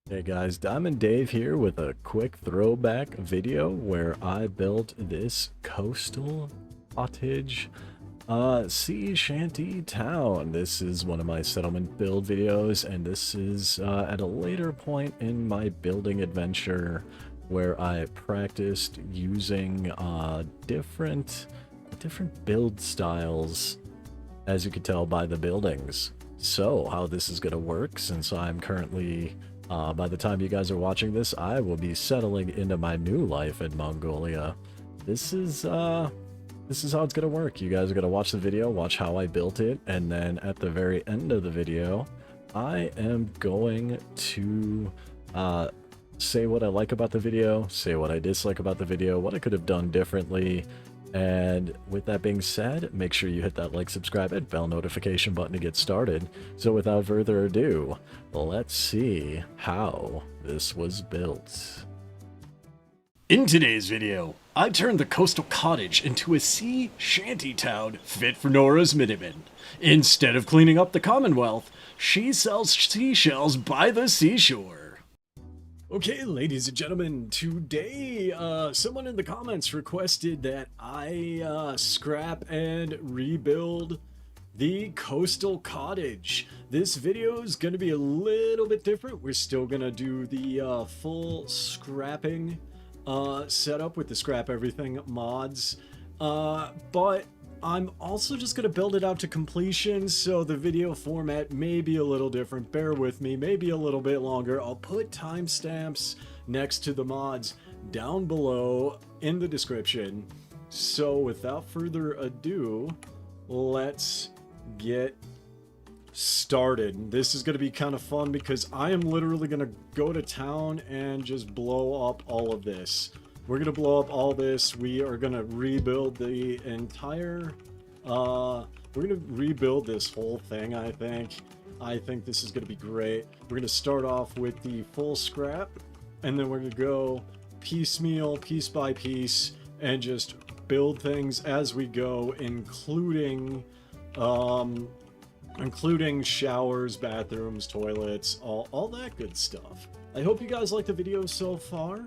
Hey guys, Diamond Dave here with a quick throwback video where I built this coastal cottage sea shanty town. This is one of my settlement build videos, and this is at a later point in my building adventure where I practiced using different build styles, as you can tell by the buildings. So how this is going to work, since I'm currently by the time you guys are watching this, I will be settling into my new life in Mongolia. This is how it's gonna work. You guys are gonna watch the video, watch how I built it, and then at the very end of the video, I am going to say what I like about the video, say what I dislike about the video, what I could have done differently. And with that being said, make sure you hit that like, subscribe, and bell notification button to get started. So without further ado, let's see how this was built. In today's video, I turned the Coastal Cottage into a sea shanty town fit for Nora's Miniman. Instead of cleaning up the Commonwealth, she sells seashells by the seashore. Okay, ladies and gentlemen, today someone in the comments requested that I scrap and rebuild the Coastal Cottage. This video is going to be a little bit different. We're still going to do the full scrapping setup with the scrap everything mods, but I'm also just going to build it out to completion, so the video format may be a little different. Bear with me, maybe a little bit longer. I'll put timestamps next to the mods down below in the description. So without further ado, let's get started. This is going to be kind of fun because I am literally going to go to town and just blow up all of this. We're going to blow up all this. We are going to rebuild the entire, we're going to rebuild this whole thing, I think. I think this is going to be great. We're going to start off with the full scrap, and then we're going to go piecemeal, piece by piece, and just build things as we go, including showers, bathrooms, toilets, all that good stuff. I hope you guys like the video so far.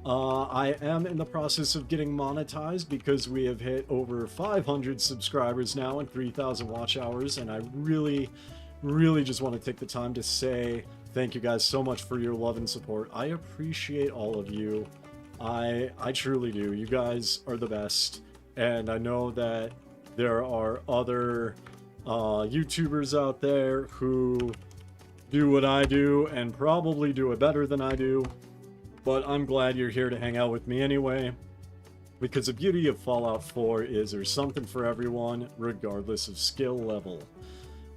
I am in the process of getting monetized because we have hit over 500 subscribers now and 3,000 watch hours, and I really just want to take the time to say thank you guys so much for your love and support. I appreciate all of you. I truly do. You guys are the best, and I know that there are other YouTubers out there who do what I do and probably do it better than I do. But I'm glad you're here to hang out with me anyway, because the beauty of Fallout 4 is there's something for everyone, regardless of skill level.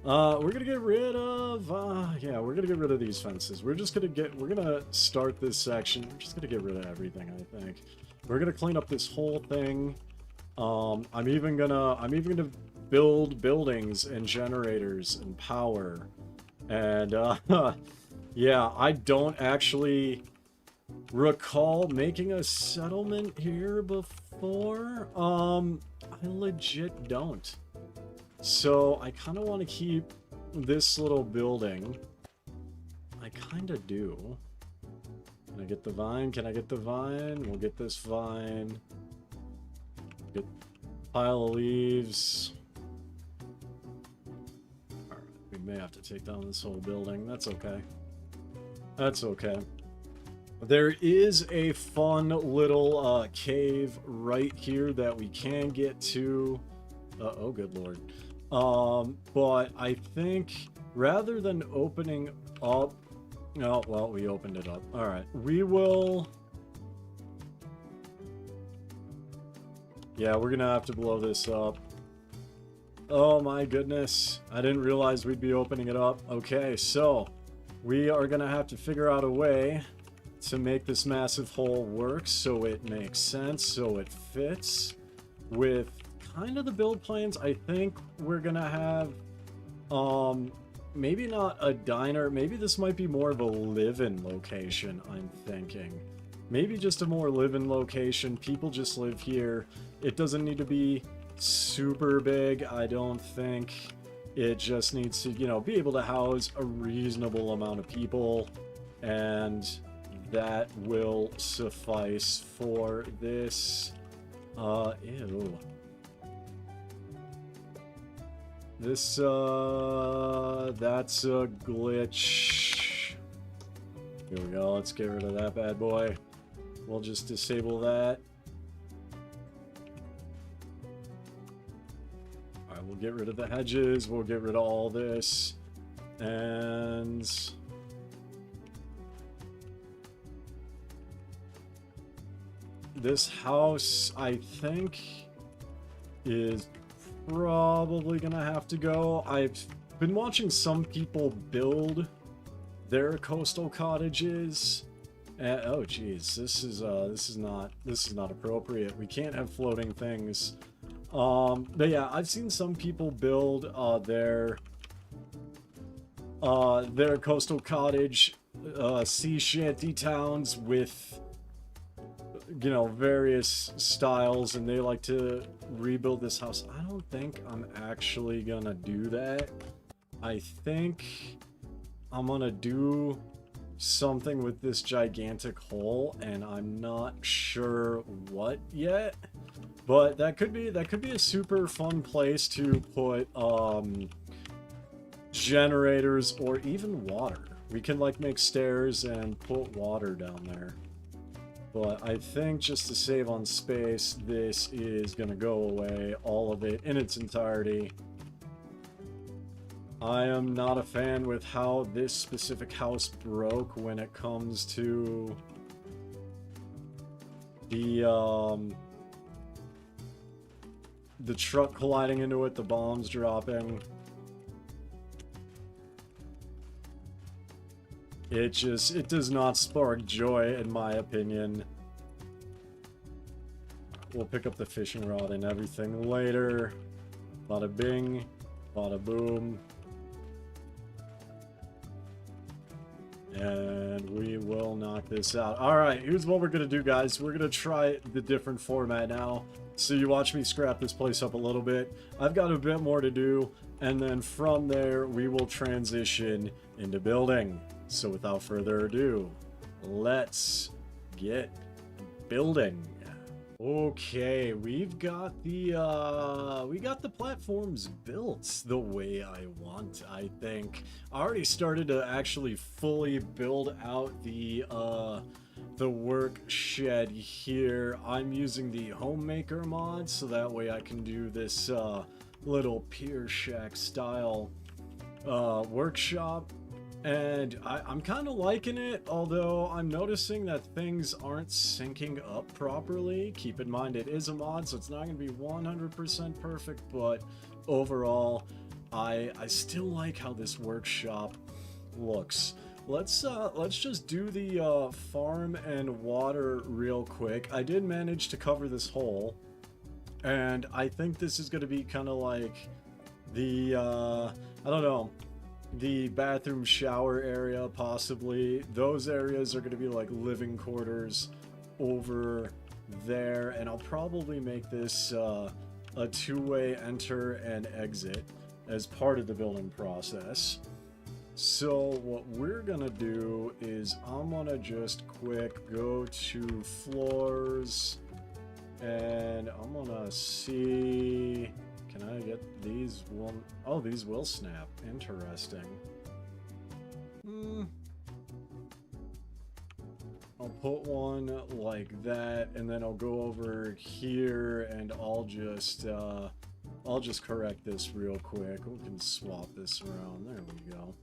We're gonna get rid of, yeah, we're gonna get rid of these fences. We're gonna start this section. We're just gonna get rid of everything, I think. We're gonna clean up this whole thing. I'm even gonna build buildings and generators and power. And, yeah, I don't actually recall making a settlement here before. I legit don't. So I kind of want to keep this little building. I kind of do. Can I get the vine? Can I get the vine? We'll get this vine. Get a pile of leaves. Alright, we may have to take down this whole building. That's okay. That's okay. There is a fun little cave right here that we can get to. Oh, good lord. But I think rather than opening up... Oh, well, we opened it up. Alright, we will... Yeah, we're gonna have to blow this up. Oh my goodness. I didn't realize we'd be opening it up. Okay, so we are gonna have to figure out a way to make this massive hole work so it makes sense, so it fits with kind of the build plans. I think we're gonna have maybe not a diner, maybe this might be more of a live-in location. I'm thinking maybe just a more live-in location. People just live here. It doesn't need to be super big, I don't think. It just needs to, you know, be able to house a reasonable amount of people. and that will suffice for this. Ew. This, that's a glitch. Here we go, let's get rid of that bad boy. We'll just disable that. Alright, we'll get rid of the hedges, we'll get rid of all this. And this house, I think, is probably gonna have to go. I've been watching some people build their coastal cottages. Oh geez, this is not appropriate. We can't have floating things. But yeah, I've seen some people build their coastal cottage sea shanty towns with, you know, various styles, and they like to rebuild this house. I don't think I'm actually gonna do that. I think I'm gonna do something with this gigantic hole, and I'm not sure what yet. But that could be a super fun place to put generators or even water. We can like make stairs and put water down there. But I think just to save on space, this is gonna go away, all of it in its entirety. I am not a fan with how this specific house broke when it comes to the truck colliding into it, the bombs dropping. It does not spark joy, in my opinion. We'll pick up the fishing rod and everything later. Bada bing, bada boom. And we will knock this out. Alright, here's what we're gonna do, guys. We're gonna try the different format now. So you watch me scrap this place up a little bit. I've got a bit more to do. And then from there, we will transition into building. So without further ado, let's get building. Okay, we got the platforms built the way I want, I think. I already started to actually fully build out the work shed here. I'm using the homemaker mod, so that way I can do this little pier shack style workshop. And I'm kind of liking it, although I'm noticing that things aren't syncing up properly. Keep in mind it is a mod, so it's not going to be 100% perfect, but overall, I still like how this workshop looks. Let's just do the farm and water real quick. I did manage to cover this hole, and I think this is going to be kind of like the, I don't know, the bathroom shower area, possibly. Those areas are going to be like living quarters over there, and I'll probably make this a two-way enter and exit as part of the building process. So what we're gonna do is I'm gonna just quick go to floors, and I'm gonna see, can I get these? Oh, these will snap. Interesting. I'll put one like that, and then I'll go over here, and I'll just correct this real quick. We can swap this around. There we go.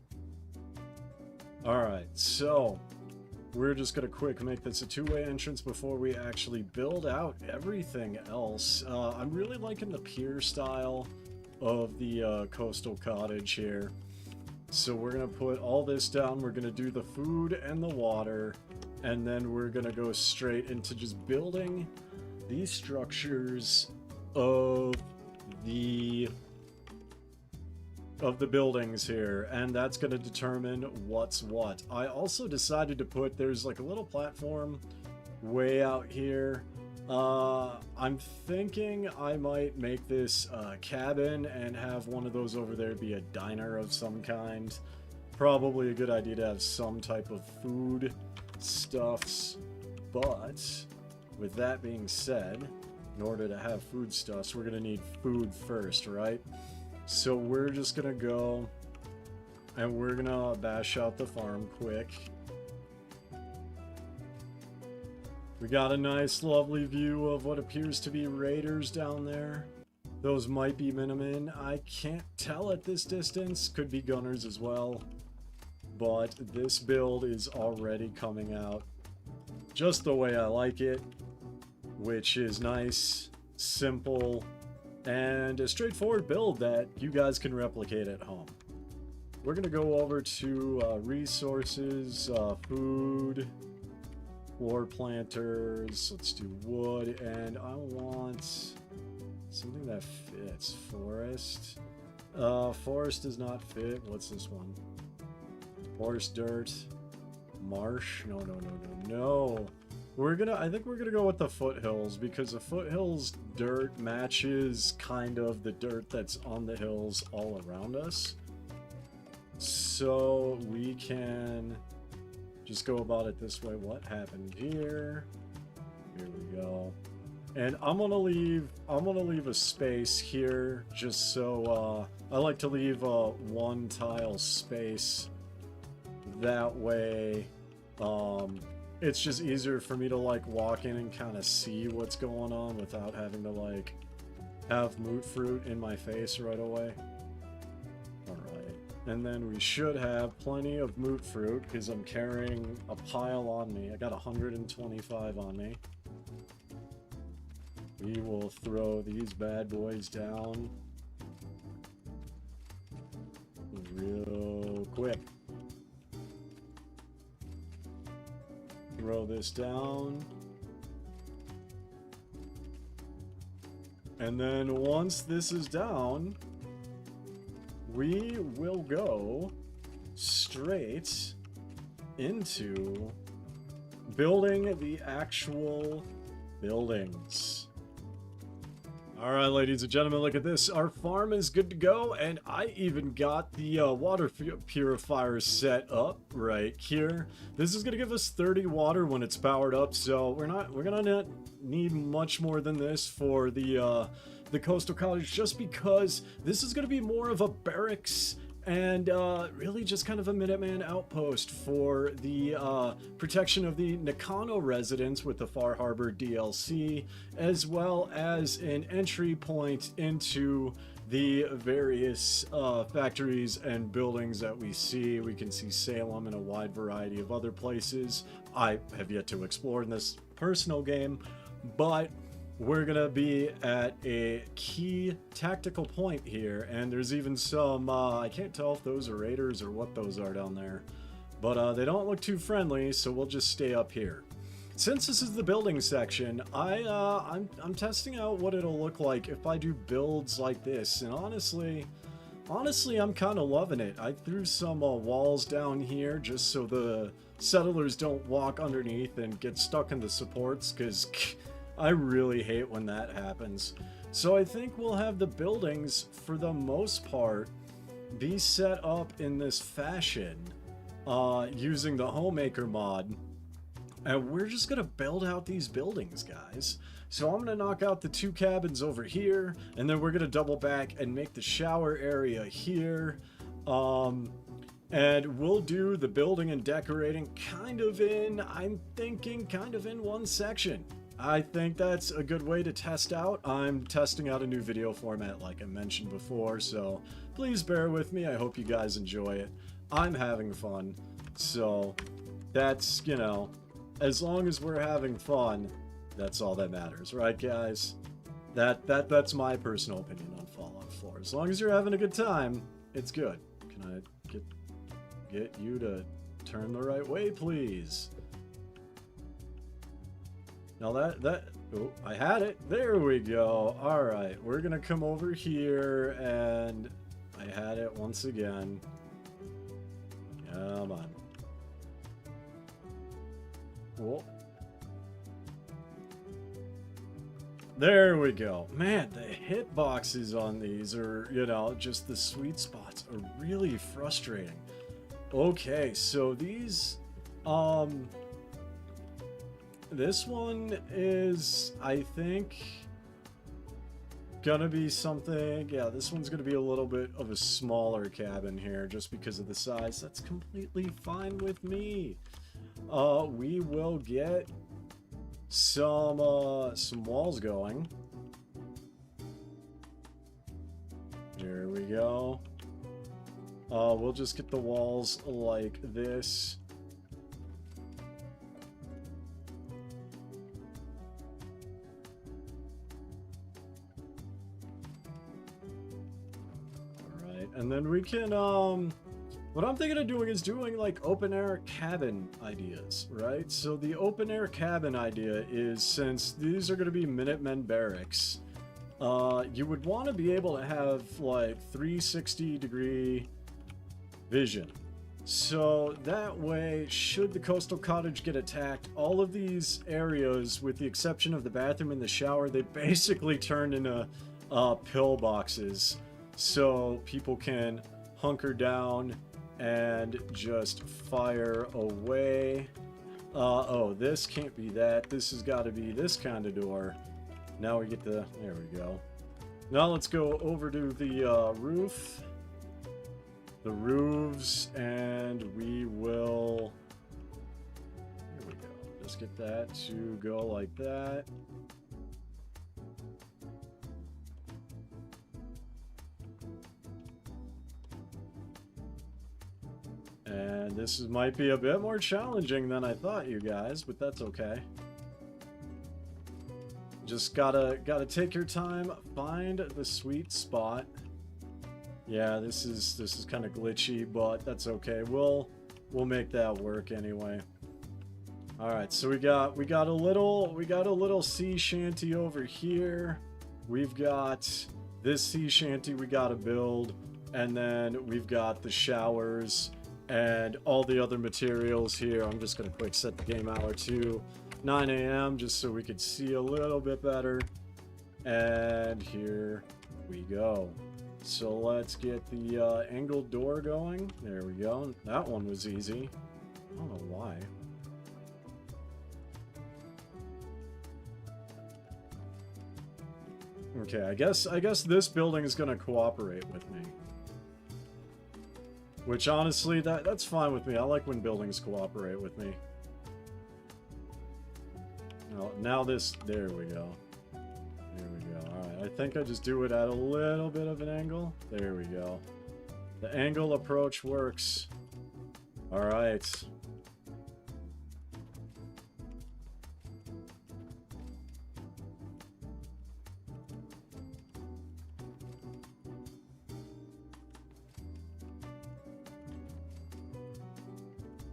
Alright, so we're just gonna quick make this a two-way entrance before we actually build out everything else. I'm really liking the pier style of the coastal cottage here. So we're gonna put all this down, we're gonna do the food and the water, and then we're gonna go straight into just building these structures of the buildings here, and that's going to determine what's what. I also decided to put, there's like a little platform way out here. I'm thinking I might make this a cabin and have one of those over there be a diner of some kind. probably a good idea to have some type of food stuffs. But with that being said, in order to have foodstuffs, we're gonna need food first, right? So we're just gonna go and we're gonna bash out the farm quick. We got a nice lovely view of what appears to be raiders down there. Those might be Minimen. I can't tell at this distance. Could be gunners as well. But this build is already coming out just the way I like it, which is nice, simple, and a straightforward build that you guys can replicate at home. We're going to go over to resources, food, floor planters. Let's do wood, and I want something that fits. Forest. Forest does not fit. What's this one? Forest dirt. Marsh. No, no, no, no, no. I think we're gonna go with the foothills, because the foothills dirt matches kind of the dirt that's on the hills all around us. So we can just go about it this way. What happened here? Here we go. And I'm gonna leave a space here, just so I like to leave a one tile space. That way, it's just easier for me to like walk in and kind of see what's going on without having to like have moot fruit in my face right away. Alright. And then we should have plenty of moot fruit because I'm carrying a pile on me. I got 125 on me. We will throw these bad boys down real quick. Throw this down. And then once this is down, we will go straight into building the actual buildings. Alright, ladies and gentlemen, look at this. Our farm is good to go, and I even got the water purifier set up right here. This is going to give us 30 water when it's powered up, so we're going to need much more than this for the Coastal Cottage, just because this is going to be more of a barracks and really just kind of a Minuteman outpost for the protection of the Nakano residents with the Far Harbor DLC, as well as an entry point into the various factories and buildings that we see. We can see Salem and a wide variety of other places I have yet to explore in this personal game, but we're gonna be at a key tactical point here, and there's even some, I can't tell if those are raiders or what those are down there, but they don't look too friendly, so we'll just stay up here. Since this is the building section, I'm testing out what it'll look like if I do builds like this, and honestly, I'm kind of loving it. I threw some walls down here just so the settlers don't walk underneath and get stuck in the supports, because I really hate when that happens. So I think we'll have the buildings, for the most part, be set up in this fashion, using the Homemaker mod. And we're just gonna build out these buildings, guys. So I'm gonna knock out the 2 cabins over here, and then we're gonna double back and make the shower area here. And we'll do the building and decorating I'm thinking kind of in one section. I think that's a good way to test out. I'm testing out a new video format like I mentioned before, so please bear with me. I hope you guys enjoy it. I'm having fun, so that's, you know, as long as we're having fun, that's all that matters, right, guys? That's my personal opinion on Fallout 4. As long as you're having a good time, it's good. Can I get you to turn the right way, please? Now oh, I had it. There we go. All right, we're gonna come over here, and I had it once again. Come on. Whoa. There we go. Man, the hitboxes on these are, you know, just the sweet spots are really frustrating. Okay, so these, this one is, I think, gonna be something, yeah, this one's gonna be a little bit of a smaller cabin here just because of the size. That's completely fine with me. We will get some walls going. Here we go. We'll just get the walls like this. Alright, and then we can, what I'm thinking of doing is doing, like, open-air cabin ideas, right? So the open-air cabin idea is, since these are going to be Minutemen barracks, you would want to be able to have, like, 360-degree vision. So that way, should the Coastal Cottage get attacked, all of these areas, with the exception of the bathroom and the shower, they basically turn into pillboxes. So people can hunker down and just fire away. Oh, this can't be that. This has got to be this kind of door. Now we get the... There we go. Now let's go over to the roof. The roofs, and we will... Here we go. Just get that to go like that. And this might be a bit more challenging than I thought, you guys, but that's okay. Just gotta take your time, find the sweet spot. Yeah, this is kind of glitchy, but that's okay. We'll make that work anyway. All right, so we got a little sea shanty over here. We've got this sea shanty we gotta build, and then we've got the showers and all the other materials here. I'm just gonna quick set the game hour to 9 a.m. just so we could see a little bit better. And here we go. So let's get the angled door going. There we go. That one was easy. I don't know why. Okay, I guess this building is gonna cooperate with me. Which honestly, that's fine with me. I like when buildings cooperate with me. Now this, there we go. There we go. Alright, I think I just do it at a little bit of an angle. There we go. The angle approach works. Alright.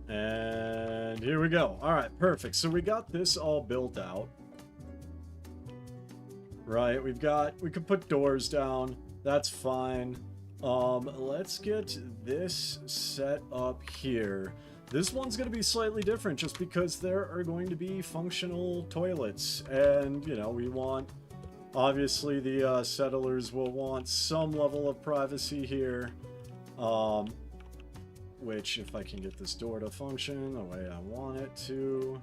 And here we go. All right, perfect. So we got this all built out. Right, we could put doors down. That's fine. Let's get this set up here. This one's going to be slightly different just because there are going to be functional toilets. And, you know, we want... Obviously, the settlers will want some level of privacy here. Which, if I can get this door to function the way I want it to...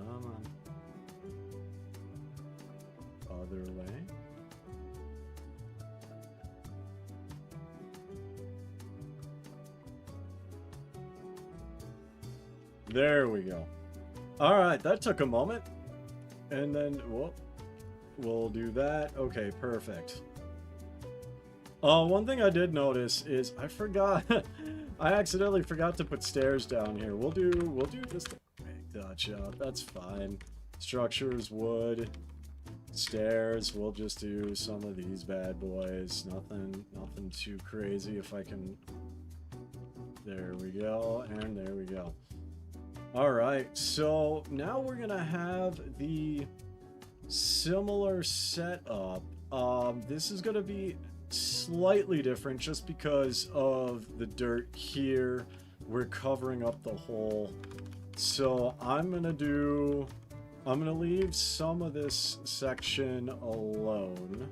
Come on. Other way. There we go. Alright, that took a moment. And then, whoop. We'll do that. Okay, perfect. One thing I did notice is I forgot, I accidentally forgot to put stairs down here. We'll do this to make that job. That's fine. Structures, wood, stairs. We'll just do some of these bad boys. Nothing too crazy. If I can. There we go, and there we go. All right. So now we're gonna have the similar setup. This is gonna be slightly different just because of the dirt here. We're covering up the hole. So I'm gonna leave some of this section alone.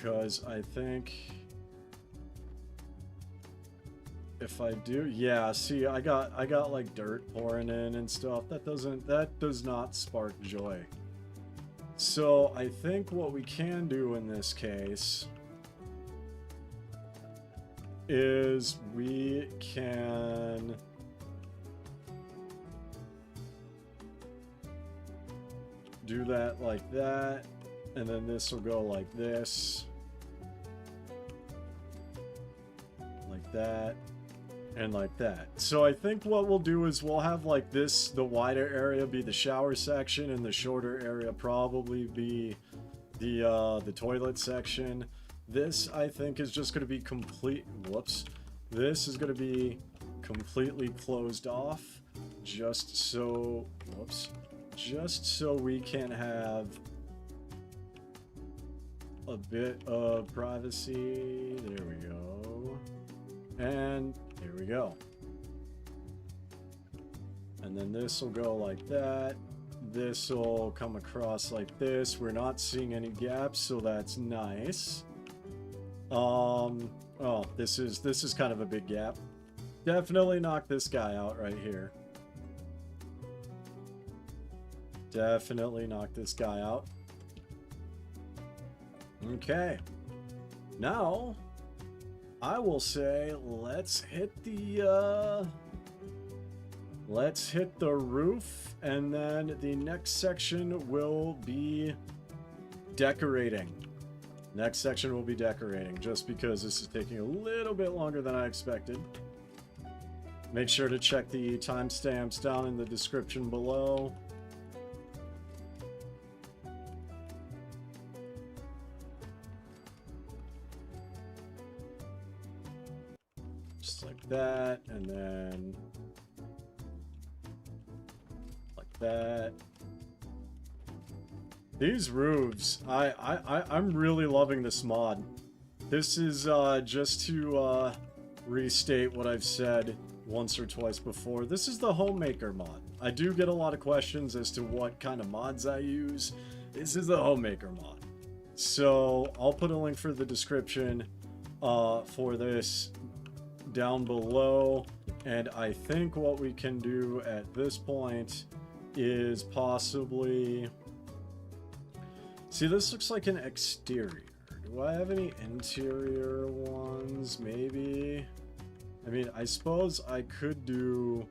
because I think if I do, yeah, see, I got like dirt pouring in and stuff. That does not spark joy. So I think what we can do in this case is we can do that like that, and then this will go like this, like that, and like that. So I think what we'll do is we'll have like this, the wider area be the shower section, and the shorter area probably be the toilet section. This, I think, is just going to be complete... Whoops. This is going to be completely closed off, just so... Whoops. Just so we can have a bit of privacy. There we go. And here we go. And then this will go like that. This will come across like this. We're not seeing any gaps, so that's nice. Oh, this is kind of a big gap. Definitely knock this guy out right here. Definitely knock this guy out. Okay. Now, I will say let's hit the roof, and then the next section will be decorating. Next section will be decorating, just because this is taking a little bit longer than I expected. Make sure to check the timestamps down in the description below. Just like that, and then like that. These roofs, I'm really loving this mod. This is just to restate what I've said once or twice before. This is the Homemaker mod. I do get a lot of questions as to what kind of mods I use. This is the Homemaker mod. So I'll put a link for the description for this down below. And I think what we can do at this point is possibly... See, this looks like an exterior. Do I have any interior ones? Maybe. I mean, I suppose I could do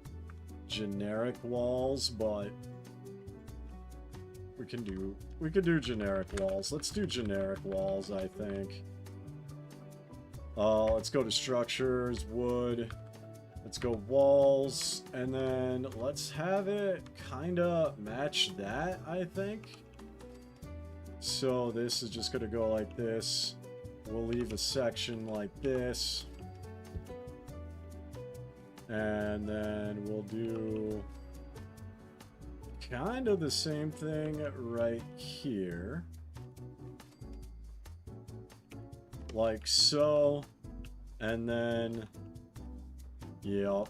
generic walls, but we could do generic walls. Let's do generic walls, I think. Let's go to structures, wood. Let's go walls, and then let's have it kind of match that, I think. So this is just going to go like this. We'll leave a section like this. And then we'll do kind of the same thing right here. Like so. And then, yep.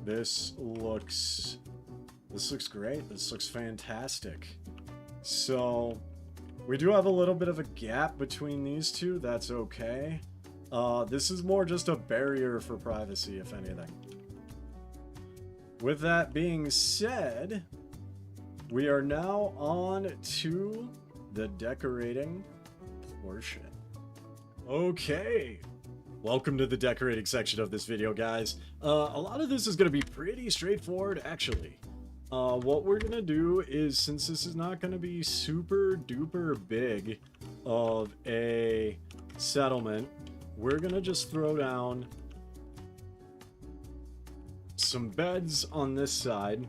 This looks great. This looks fantastic. So, we do have a little bit of a gap between these two. That's okay. This is more just a barrier for privacy, if anything. With that being said, we are now on to the decorating portion. Okay. Welcome to the decorating section of this video, guys. A lot of this is going to be pretty straightforward, actually. What we're gonna do is, since this is not gonna be super duper big of a settlement, we're gonna just throw down some beds on this side.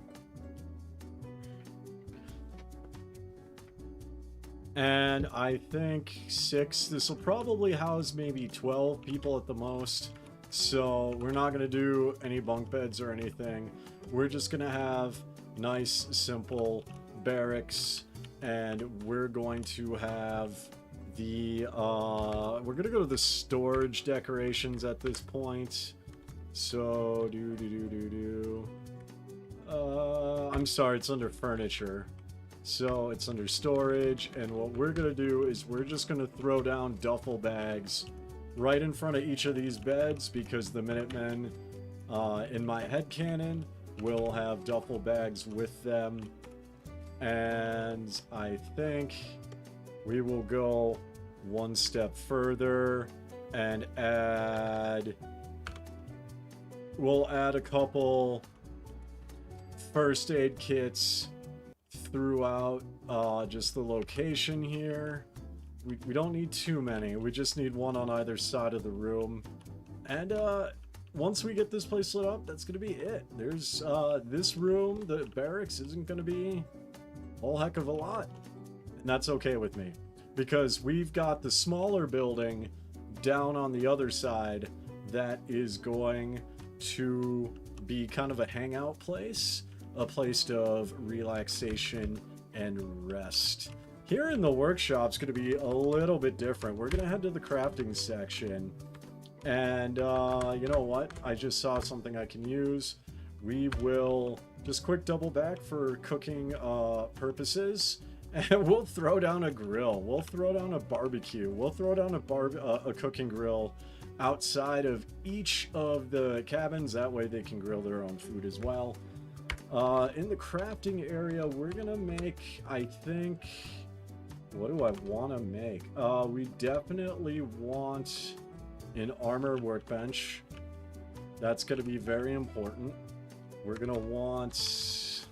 And I think 6, this will probably house maybe 12 people at the most. So we're not gonna do any bunk beds or anything. We're just gonna have nice, simple barracks, and we're going to have the, we're gonna go to the storage decorations at this point. So, I'm sorry, it's under furniture. So it's under storage, and what we're going to do is we're just going to throw down duffel bags right in front of each of these beds, because the Minutemen, in my headcanon, will have duffel bags with them. And I think we will go one step further and we'll add a couple first aid kits throughout just the location here. We don't need too many. We just need one on either side of the room. And once we get this place lit up, that's going to be it. There's this room, the barracks, isn't going to be a whole heck of a lot. And that's okay with me, because we've got the smaller building down on the other side that is going to be kind of a hangout place, a place of relaxation and rest. Here in the workshop's going to be a little bit different. We're going to head to the crafting section. And you know what? I just saw something I can use. We will just quick double back for cooking purposes. And we'll throw down a grill. We'll throw down a barbecue. We'll throw down a cooking grill outside of each of the cabins. That way they can grill their own food as well. In the crafting area, we're going to make, I think... What do I want to make? We definitely want an armor workbench. That's going to be very important. We're going to want...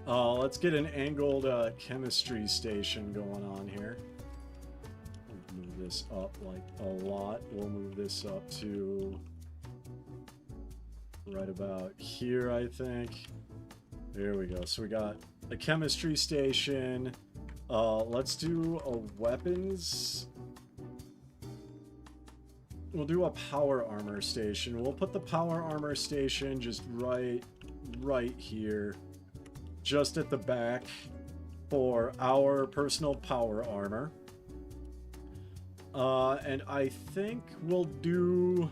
let's get an angled chemistry station going on here. We'll move this up like a lot. We'll move this up to right about here, I think. There we go. So we got a chemistry station. Let's do a weapons. We'll do a power armor station. We'll put the power armor station just right here, just at the back for our personal power armor. And I think we'll do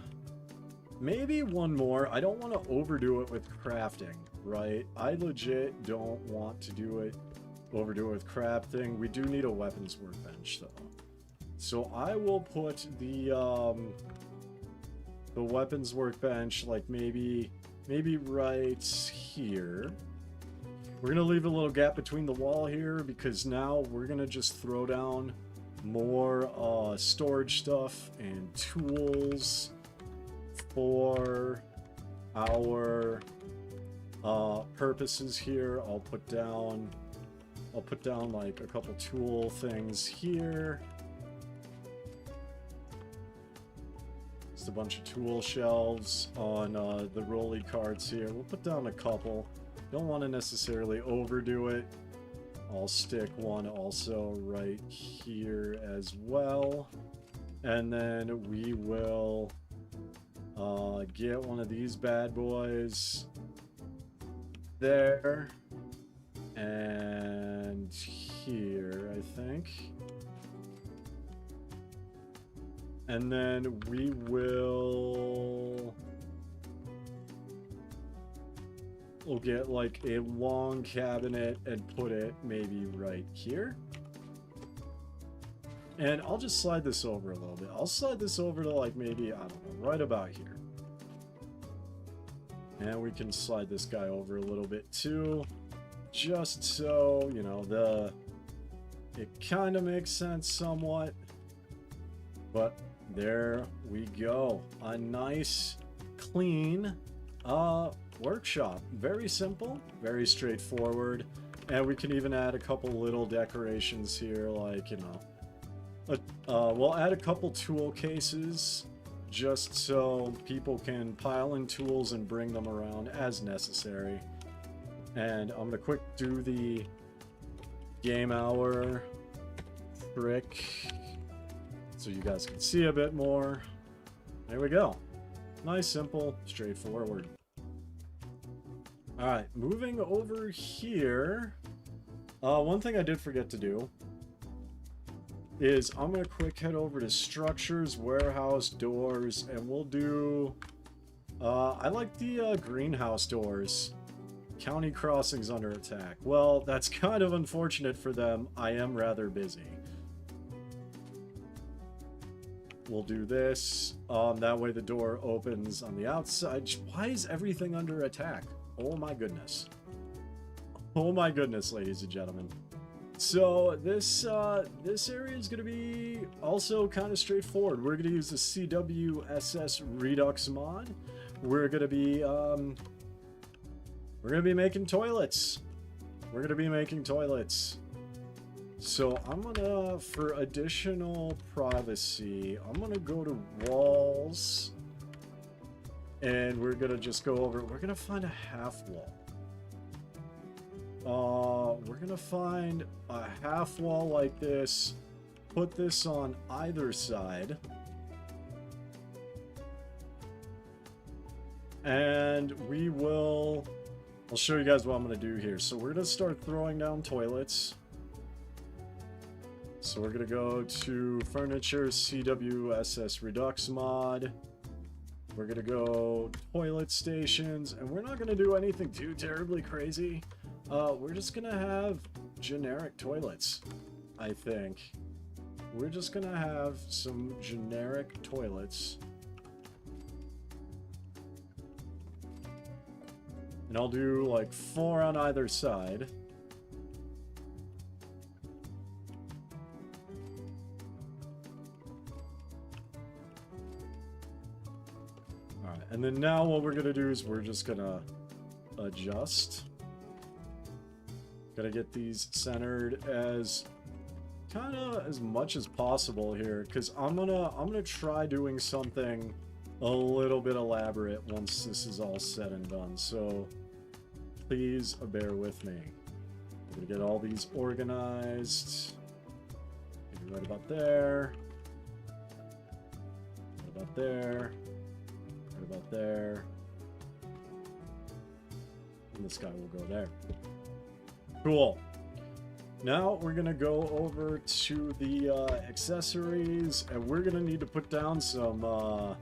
maybe one more. I don't want to overdo it with crafting, right? I legit don't want to overdo it with crafting. We do need a weapons workbench though. So I will put the weapons workbench like maybe right here. We're gonna leave a little gap between the wall here, because now we're gonna just throw down more storage stuff and tools for our purposes here. I'll put down like a couple tool things here. Just a bunch of tool shelves on the rolly carts here. We'll put down a couple. Don't want to necessarily overdo it. I'll stick one also right here as well. And then we will get one of these bad boys there. And here, I think. And then we'll get like a long cabinet and put it maybe right here. And I'll just slide this over a little bit. I'll slide this over to like maybe, I don't know, right about here. And we can slide this guy over a little bit too. Just so, you know, it kind of makes sense somewhat. But there we go. A nice, clean workshop. Very simple, very straightforward. And we can even add a couple little decorations here, like, you know, we'll add a couple tool cases just so people can pile in tools and bring them around as necessary. And I'm gonna quick do the game hour trick so you guys can see a bit more. There we go. Nice, simple, straightforward. Alright, moving over here. One thing I did forget to do is I'm gonna quick head over to structures, warehouse, doors, and we'll do I like the greenhouse doors. County crossings under attack. Well, that's kind of unfortunate for them. I am rather busy. We'll do this. That way the door opens on the outside. Why is everything under attack? Oh my goodness. Oh my goodness, ladies and gentlemen. So this area is going to be also kind of straightforward. We're going to use the CWSS Redux mod. We're going to be making toilets. We're going to be making toilets. So I'm gonna, for additional privacy, I'm gonna go to walls, and we're gonna just go over. We're gonna find a half wall. We're gonna find a half wall like this. Put this on either side, and we will. I'll show you guys what I'm gonna do here. So we're gonna start throwing down toilets. So we're going to go to Furniture, CWSS Redux mod. We're going to go Toilet Stations, and we're not going to do anything too terribly crazy. We're just going to have generic toilets, I think. We're just going to have some generic toilets. And I'll do like 4 on either side. And then now what we're going to do is we're just going to adjust. Got to get these centered as kind of as much as possible here, because I'm gonna try doing something a little bit elaborate once this is all said and done. So please bear with me. I'm going to get all these organized. Maybe right about there. Right about there. About there, and this guy will go there. Cool. Now we're gonna go over to the accessories, and we're gonna need to put down some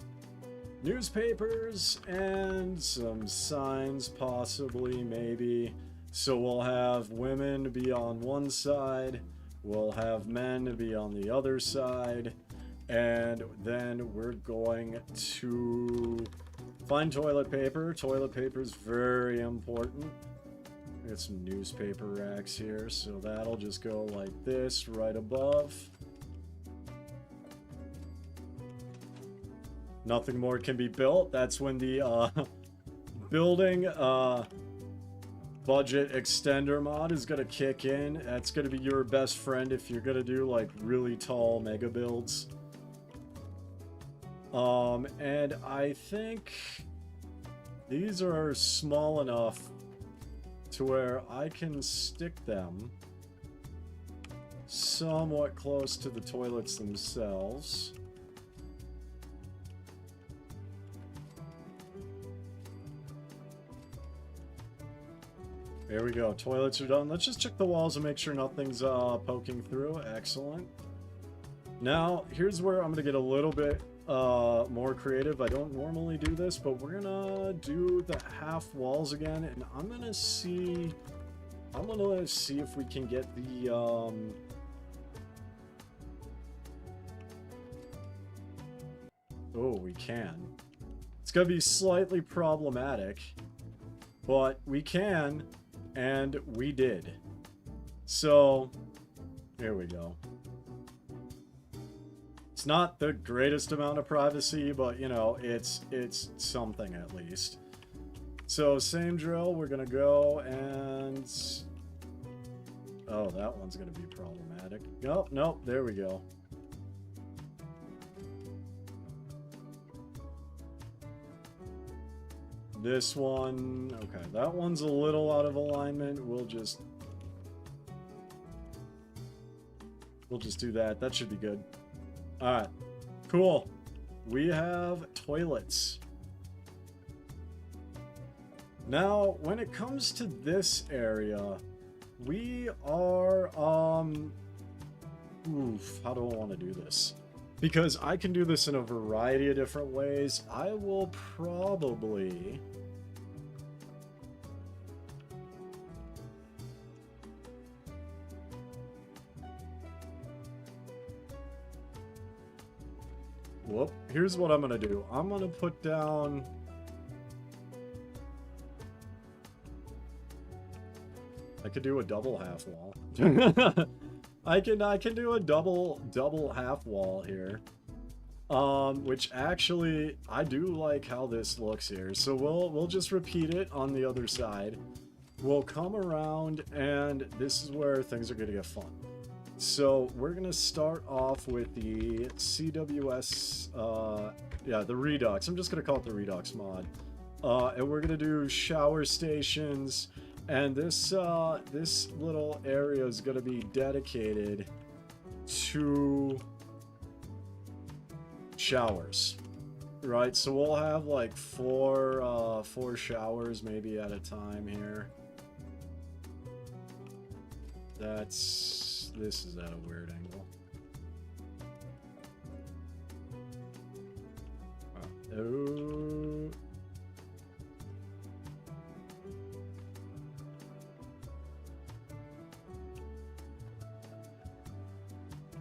newspapers and some signs, possibly, maybe. So we'll have women be on one side, we'll have men be on the other side. And then we're going to find toilet paper. Toilet paper is very important. We got some newspaper racks here, so that'll just go like this right above. Nothing more can be built. That's when the building budget extender mod is going to kick in. That's going to be your best friend if you're going to do like really tall mega builds. And I think these are small enough to where I can stick them somewhat close to the toilets themselves. There we go. Toilets are done. Let's just check the walls and make sure nothing's poking through. Excellent. Now, here's where I'm going to get a little bit more creative. I don't normally do this, but we're gonna do the half walls again, and I'm gonna see if we can get the oh, we can. It's gonna be slightly problematic, but we can, and we did. So here we go. It's not the greatest amount of privacy, but, you know, it's something at least. So, same drill. We're going to go and... Oh, that one's going to be problematic. Nope, nope. There we go. This one... Okay, that one's a little out of alignment. We'll just do that. That should be good. Alright, cool. We have toilets. Now, when it comes to this area, we are, oof, how do I want to do this? Because I can do this in a variety of different ways. I will probably Whoop. Here's what I'm gonna do. I'm gonna put down... I could do a double half wall. I can do a double half wall here. Which actually, I do like how this looks here. So we'll just repeat it on the other side. We'll come around, and this is where things are gonna get fun. So we're gonna start off with the CWS, yeah, the Redux. I'm just gonna call it the Redux mod. And we're gonna do shower stations, and this little area is gonna be dedicated to showers, right? So we'll have like four showers maybe at a time here. This is at a weird angle. Oh.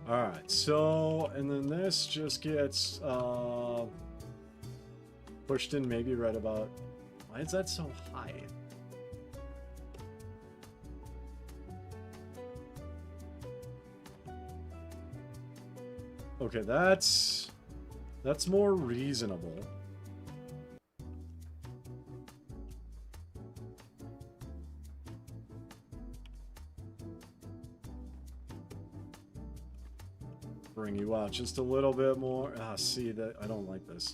Alright, so, and then this just gets pushed in maybe right about... Why is that so high? Okay, that's more reasonable. Bring you out just a little bit more. Ah, see that I don't like this.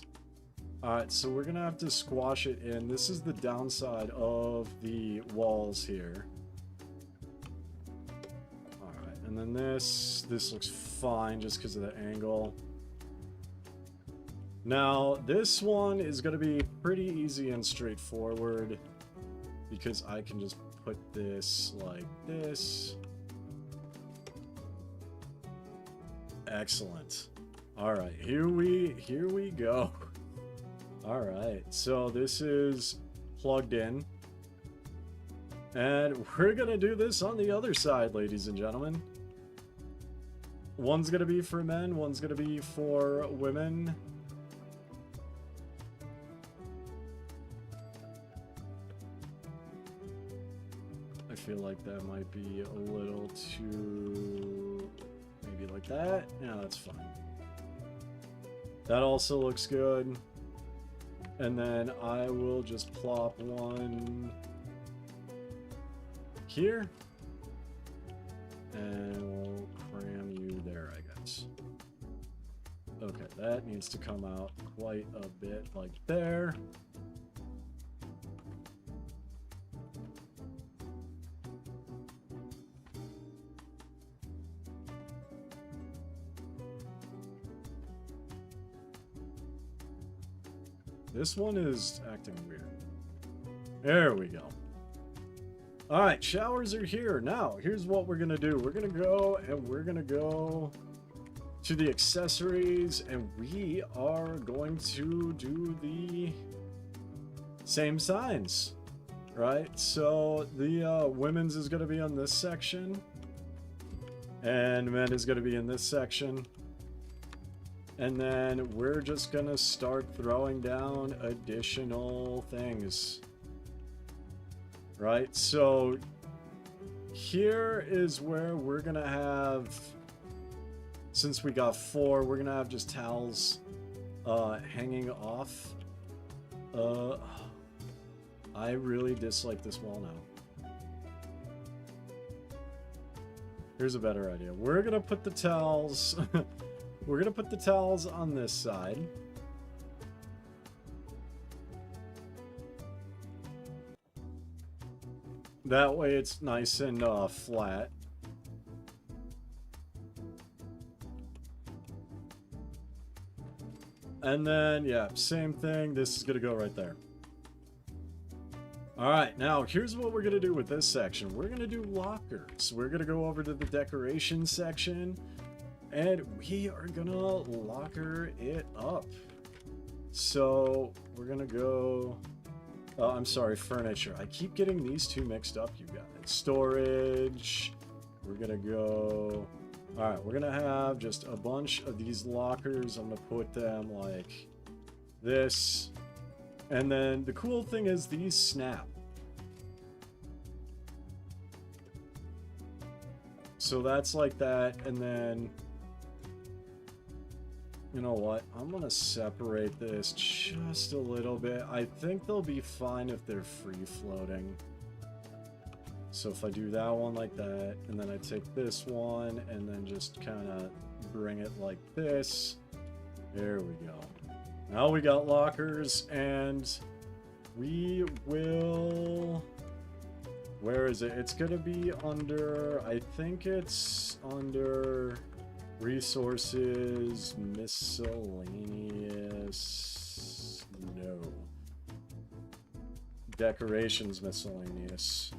Alright, so we're gonna have to squash it in. This is the downside of the walls here. Alright, and then this looks fine just because of the angle. Now, this one is gonna be pretty easy and straightforward because I can just put this like this. Excellent. All right, here we go. All right, so this is plugged in, and we're gonna do this on the other side, ladies and gentlemen. One's gonna be for men, one's gonna be for women. I feel like that might be a little too... Maybe like that. Yeah, that's fine. That also looks good. And then I will just plop one here. And we'll cram you there, I guess. Okay, that needs to come out quite a bit like there. This one is acting weird. There we go. Alright, showers are here. Now, here's what we're gonna do. We're gonna go to the accessories, and we are going to do the same signs. Right? So, the women's is gonna be on this section, and men is gonna be in this section. And then we're just gonna start throwing down additional things. Right? So here is where we're gonna have, since we got 4, we're gonna have just towels hanging off. I really dislike this wall now. Here's a better idea. We're gonna put the towels we're gonna put the towels on this side. That way it's nice and flat. And then, yeah, same thing. This is gonna go right there. Alright, now here's what we're gonna do with this section. We're gonna do lockers. We're gonna go over to the decoration section, and we are gonna locker it up. So we're gonna go, I'm sorry, furniture. I keep getting these two mixed up, you guys. Storage. We're gonna go Alright, we're gonna have just a bunch of these lockers. I'm gonna put them like this. And then the cool thing is these snap. So that's like that, and then, you know what, I'm gonna separate this just a little bit. I think they'll be fine if they're free floating. So if I do that one like that, and then I take this one, and then just kind of bring it like this. There we go. Now we got lockers, and we will... Where is it? It's gonna be under... I think it's under resources, miscellaneous... No. Decorations, miscellaneous.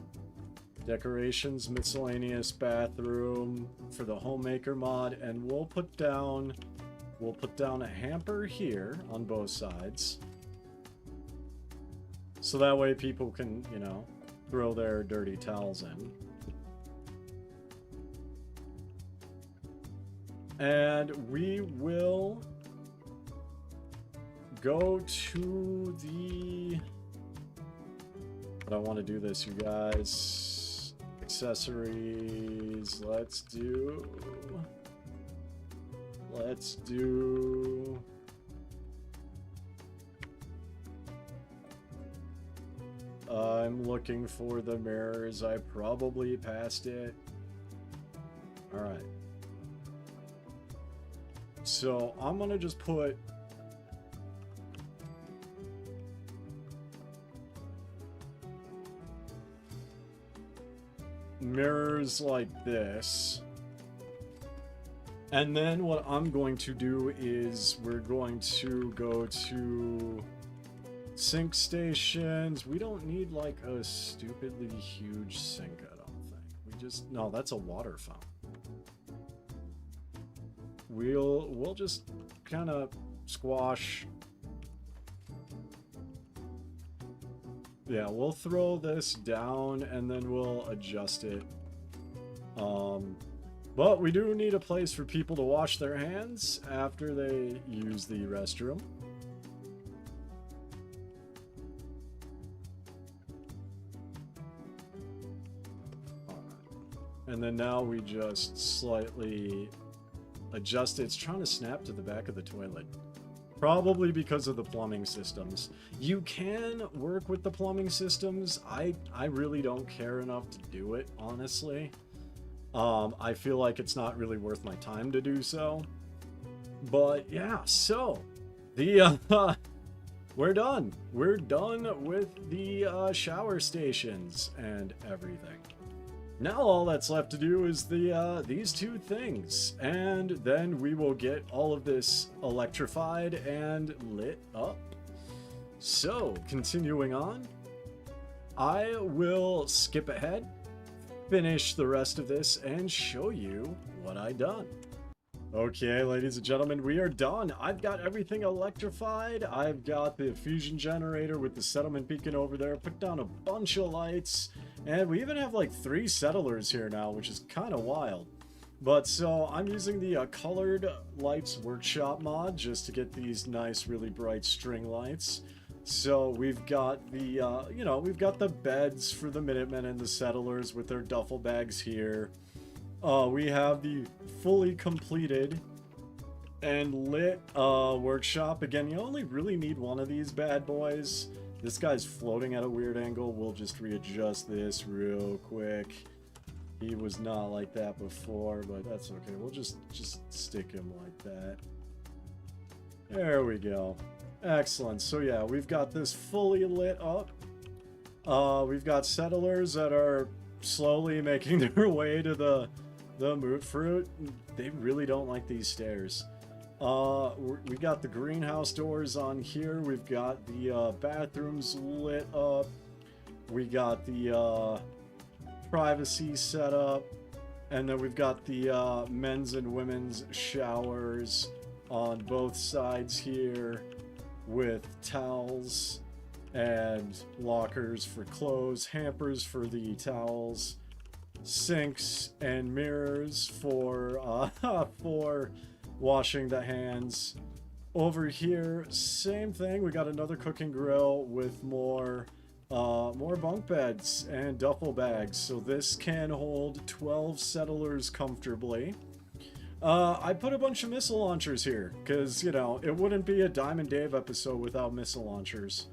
Decorations, miscellaneous, bathroom for the homemaker mod, and we'll put down a hamper here on both sides. So that way people can, you know, throw their dirty towels in. And we will go to the... But I want to do this, you guys. Accessories. Let's do... I'm looking for the mirrors. I probably passed it. Alright. So I'm gonna just put... mirrors like this. And then what I'm going to do is we're going to go to sink stations. We don't need like a stupidly huge sink, I don't think. We just... No, that's a water fountain. We'll just kind of squash... Yeah, we'll throw this down and then we'll adjust it. But we do need a place for people to wash their hands after they use the restroom. And then now we just slightly adjust it. It's trying to snap to the back of the toilet. Probably because of the plumbing systems. You can work with the plumbing systems. I really don't care enough to do it, honestly. I feel like it's not really worth my time to do so. But yeah, so the we're done. We're done with the shower stations and everything. Now all that's left to do is these two things, and then we will get all of this electrified and lit up. So, continuing on, I will skip ahead, finish the rest of this, and show you what I done. Okay, ladies and gentlemen, we are done. I've got everything electrified. I've got the fusion generator with the settlement beacon over there. Put down a bunch of lights. And we even have like 3 settlers here now, which is kind of wild. But so I'm using the Colored Lights Workshop mod just to get these nice, really bright string lights. So we've got the, you know, we've got the beds for the Minutemen and the settlers with their duffel bags here. We have the fully completed and lit workshop. Again, you only really need one of these bad boys. This guy's floating at a weird angle. We'll just readjust this real quick. He was not like that before, but that's okay. We'll just stick him like that. There we go. Excellent. So yeah, we've got this fully lit up. We've got settlers that are slowly making their way to the moot fruit. They really don't like these stairs. We got the greenhouse doors on here. We've got the bathrooms lit up. We got the privacy set up. And then we've got the men's and women's showers on both sides here with towels and lockers for clothes, hampers for the towels. sinks and mirrors for for washing the hands. Over here, same thing. We got another cooking grill with more bunk beds and duffel bags. So this can hold 12 settlers comfortably. I put a bunch of missile launchers here because, you know, it wouldn't be a Diamond Dave episode without missile launchers.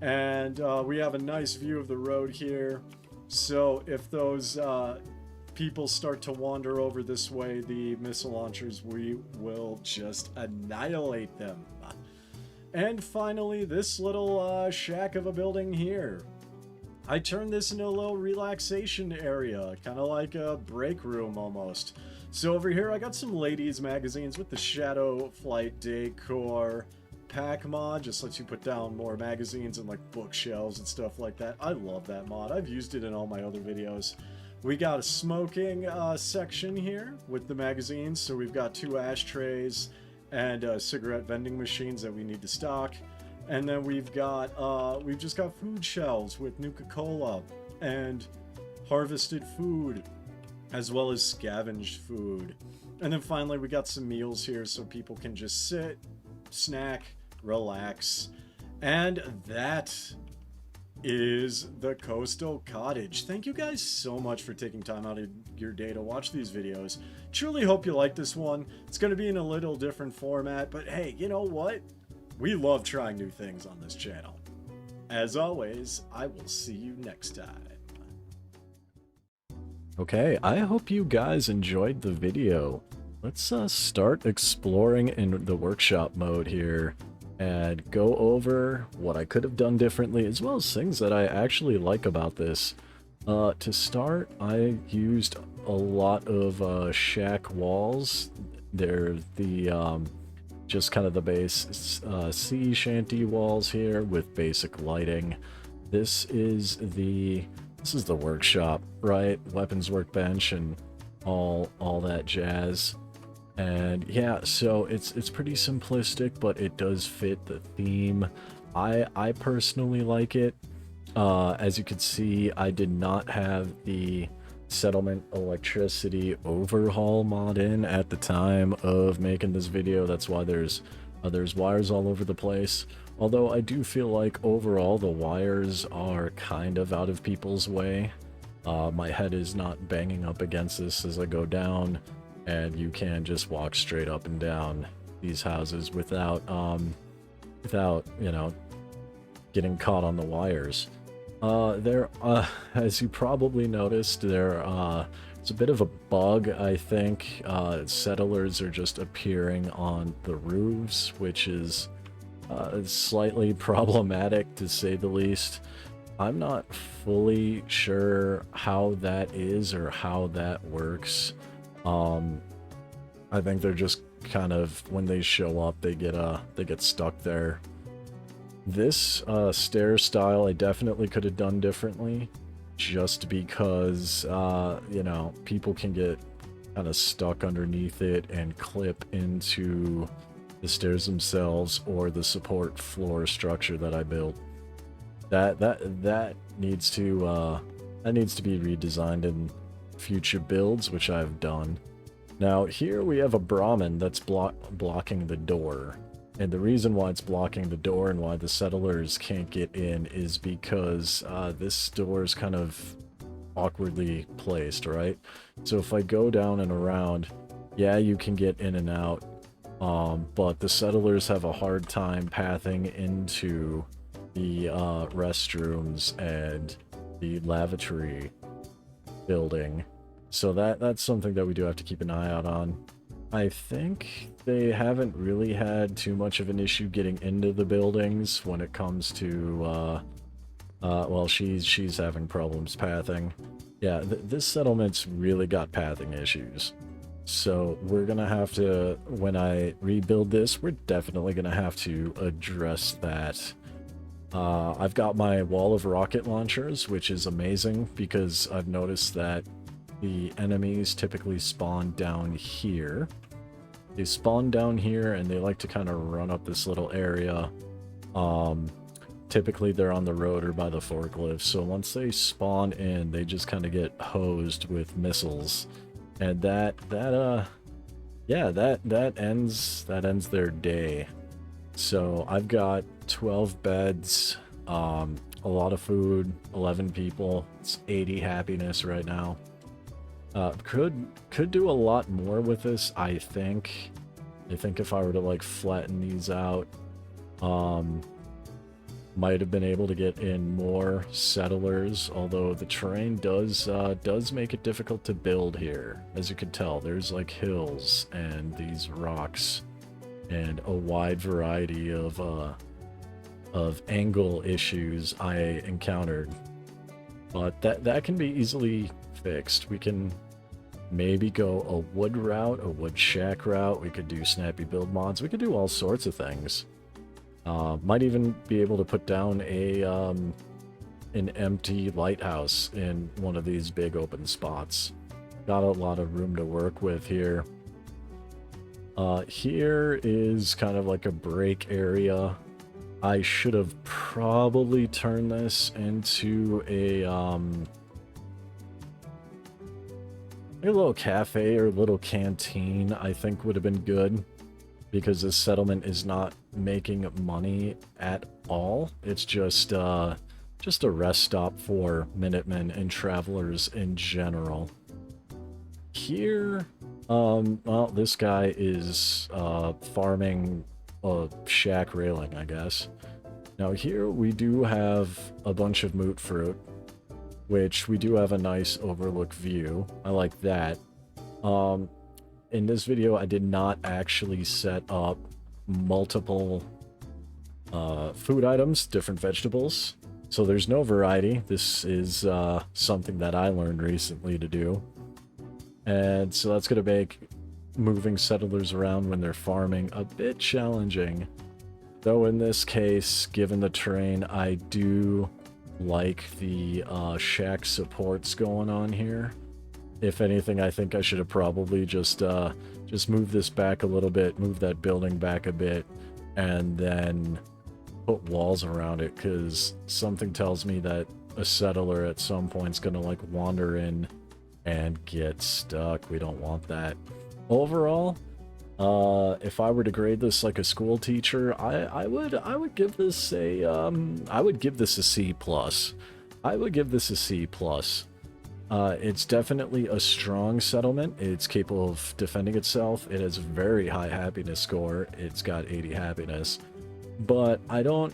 And we have a nice view of the road here. So if those people start to wander over this way, the missile launchers, we will just annihilate them. And finally, this little shack of a building here. I turned this into a little relaxation area, kind of like a break room almost. So over here, I got some ladies magazines with the Shadow Flight decor. Pack mod just lets you put down more magazines and like bookshelves and stuff like that. I love that mod. I've used it in all my other videos. We got a smoking section here with the magazines. So we've got 2 ashtrays and cigarette vending machines that we need to stock. And then we've just got food shelves with Nuka-Cola and harvested food, as well as scavenged food. And then finally, we got some meals here so people can just sit, snack, relax. And that is the Coastal Cottage. Thank you guys so much for taking time out of your day to watch these videos. Truly hope you like this one. It's going to be in a little different format, but hey, you know what? We love trying new things on this channel. As always, I will see you next time. Okay, I hope you guys enjoyed the video. Let's start exploring in the workshop mode here and go over what I could have done differently, as well as things that I actually like about this. To start, I used a lot of shack walls. They're the just kind of the base sea shanty walls here with basic lighting. This is the workshop, right? Weapons workbench and all that jazz. And yeah, so it's pretty simplistic, but it does fit the theme. I personally like it. As you can see, I did not have the settlement electricity overhaul mod in at the time of making this video. That's why there's wires all over the place. Although I do feel like overall the wires are kind of out of people's way. My head is not banging up against this as I go down, and you can just walk straight up and down these houses without you know, getting caught on the wires. As you probably noticed, it's a bit of a bug, I think. Settlers are just appearing on the roofs, which is slightly problematic, to say the least. I'm not fully sure how that is or how that works. I think they're just kind of, when they show up, they get stuck there. This stair style I definitely could have done differently, just because you know, people can get kind of stuck underneath it and clip into the stairs themselves or the support floor structure that I built. That needs to be redesigned in future builds, which I've done. Now here we have a Brahmin that's blocking the door. And the reason why it's blocking the door and why the settlers can't get in is because this door is kind of awkwardly placed, right? So if I go down and around, yeah, you can get in and out, but the settlers have a hard time pathing into the restrooms and the lavatory building. So that's something that we do have to keep an eye out on. I think they haven't really had too much of an issue getting into the buildings when it comes to, well, she's having problems pathing. Yeah, this settlement's really got pathing issues. So we're gonna have to, when I rebuild this, we're definitely gonna have to address that. I've got my wall of rocket launchers, which is amazing because I've noticed that the enemies typically spawn down here. They spawn down here and they like to kind of run up this little area. typically they're on the road or by the forklift, so once they spawn in, they just kind of get hosed with missiles, and yeah, that ends their day. So I've got 12 beds, a lot of food, 11 people. It's 80 happiness right now. Could do a lot more with this, I think. I think if I were to like flatten these out, might have been able to get in more settlers, although the terrain does make it difficult to build here. As you can tell, there's like hills and these rocks and a wide variety of angle issues I encountered. But that can be easily fixed. We can maybe go a wood route, a wood shack route. We could do snappy build mods. We could do all sorts of things. Might even be able to put down an empty lighthouse in one of these big open spots. Got a lot of room to work with here. Here is kind of like a break area. I should have probably turned this into a little cafe or a little canteen, I think would have been good, because this settlement is not making money at all. It's just a rest stop for Minutemen and travelers in general. Here, well, this guy is farming a shack railing, I guess. Now here we do have a bunch of moot fruit, which we do have a nice overlook view. I like that. In this video, I did not actually set up multiple food items, different vegetables. So there's no variety. This is something that I learned recently to do. And so that's going to make moving settlers around when they're farming a bit challenging. Though in this case, given the terrain, I do like the shack supports going on here. If anything, I think I should have probably just moved this back a little bit, move that building back a bit, and then put walls around it, because something tells me that a settler at some point is going to like wander in and get stuck. We don't want that. Overall, if I were to grade this like a school teacher, I would give this a I would give this a C+. I would give this a C+. It's definitely a strong settlement. It's capable of defending itself. It has a very high happiness score. It's got 80 happiness. But I don't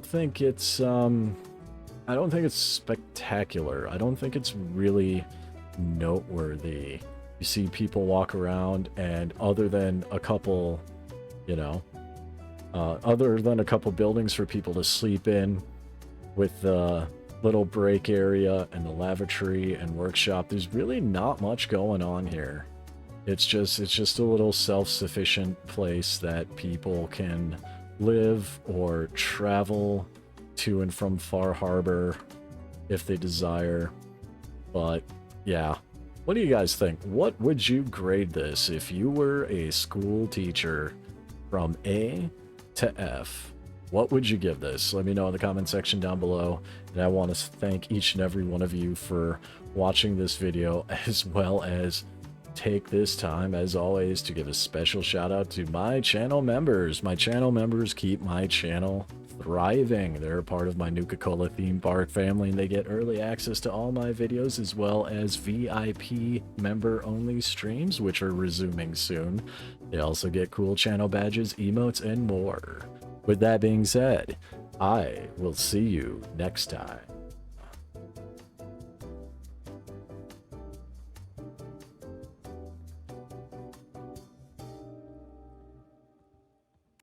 think it's spectacular. I don't think it's really noteworthy. You see people walk around, and other than a couple, other than a couple buildings for people to sleep in, with the little break area and the lavatory and workshop, there's really not much going on here. It's just a little self-sufficient place that people can live or travel to and from Far Harbor if they desire. But yeah, what do you guys think? What would you grade this if you were a school teacher from A to F? What would you give this? Let me know in the comment section down below. And I want to thank each and every one of you for watching this video, as well as take this time, as always, to give a special shout out to my channel members. My channel members keep my channel thriving. They're a part of my Nuka-Cola theme park family, and they get early access to all my videos, as well as VIP member-only streams, which are resuming soon. They also get cool channel badges, emotes, and more. With that being said, I will see you next time.